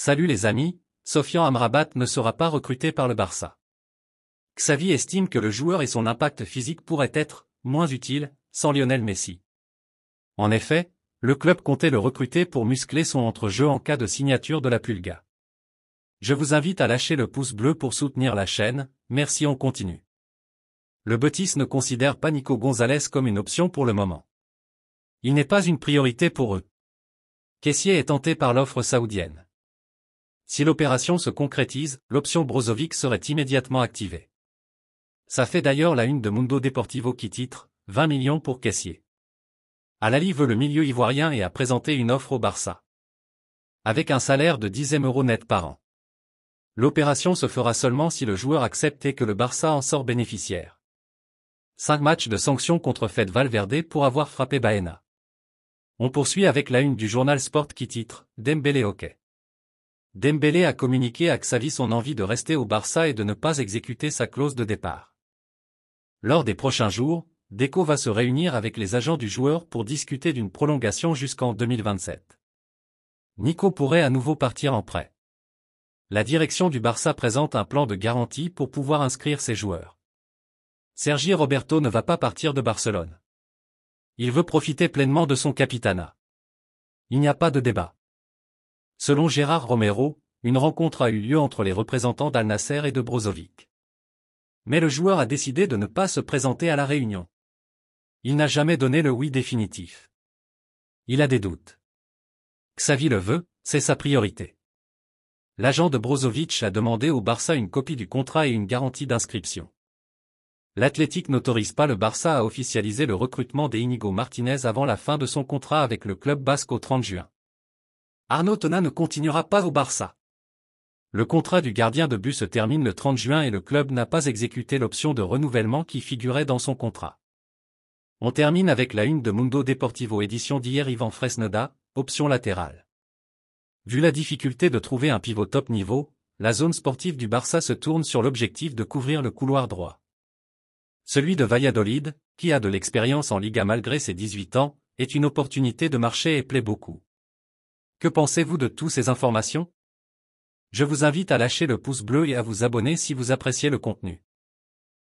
Salut les amis, Sofian Amrabat ne sera pas recruté par le Barça. Xavi estime que le joueur et son impact physique pourraient être moins utiles sans Lionel Messi. En effet, le club comptait le recruter pour muscler son entrejeu en cas de signature de la Pulga. Je vous invite à lâcher le pouce bleu pour soutenir la chaîne, merci, on continue. Le Betis ne considère pas Nico Gonzalez comme une option pour le moment. Il n'est pas une priorité pour eux. Kessié est tenté par l'offre saoudienne. Si l'opération se concrétise, l'option Brozovic serait immédiatement activée. Ça fait d'ailleurs la une de Mundo Deportivo qui titre « 20 millions pour Kessié ». Al-Ahly veut le milieu ivoirien et a présenté une offre au Barça. Avec un salaire de 10 000 € net par an. L'opération se fera seulement si le joueur accepte et que le Barça en sort bénéficiaire. 5 matchs de sanctions contre Fede Valverde pour avoir frappé Baena. On poursuit avec la une du journal Sport qui titre « Dembélé OK ». Dembélé a communiqué à Xavi son envie de rester au Barça et de ne pas exécuter sa clause de départ. Lors des prochains jours, Deco va se réunir avec les agents du joueur pour discuter d'une prolongation jusqu'en 2027. Nico pourrait à nouveau partir en prêt. La direction du Barça présente un plan de garantie pour pouvoir inscrire ses joueurs. Sergi Roberto ne va pas partir de Barcelone. Il veut profiter pleinement de son capitanat. Il n'y a pas de débat. Selon Gérard Romero, une rencontre a eu lieu entre les représentants d'Al Nasser et de Brozovic. Mais le joueur a décidé de ne pas se présenter à la réunion. Il n'a jamais donné le oui définitif. Il a des doutes. Xavi le veut, c'est sa priorité. L'agent de Brozovic a demandé au Barça une copie du contrat et une garantie d'inscription. L'Athletic n'autorise pas le Barça à officialiser le recrutement d'Íñigo Martínez avant la fin de son contrat avec le club basque au 30 juin. Arnaud Tonà ne continuera pas au Barça. Le contrat du gardien de but se termine le 30 juin et le club n'a pas exécuté l'option de renouvellement qui figurait dans son contrat. On termine avec la une de Mundo Deportivo édition d'hier. Ivan Fresneda, option latérale. Vu la difficulté de trouver un pivot top niveau, la zone sportive du Barça se tourne sur l'objectif de couvrir le couloir droit. Celui de Valladolid, qui a de l'expérience en Liga malgré ses 18 ans, est une opportunité de marché et plaît beaucoup. Que pensez-vous de toutes ces informations? Je vous invite à lâcher le pouce bleu et à vous abonner si vous appréciez le contenu.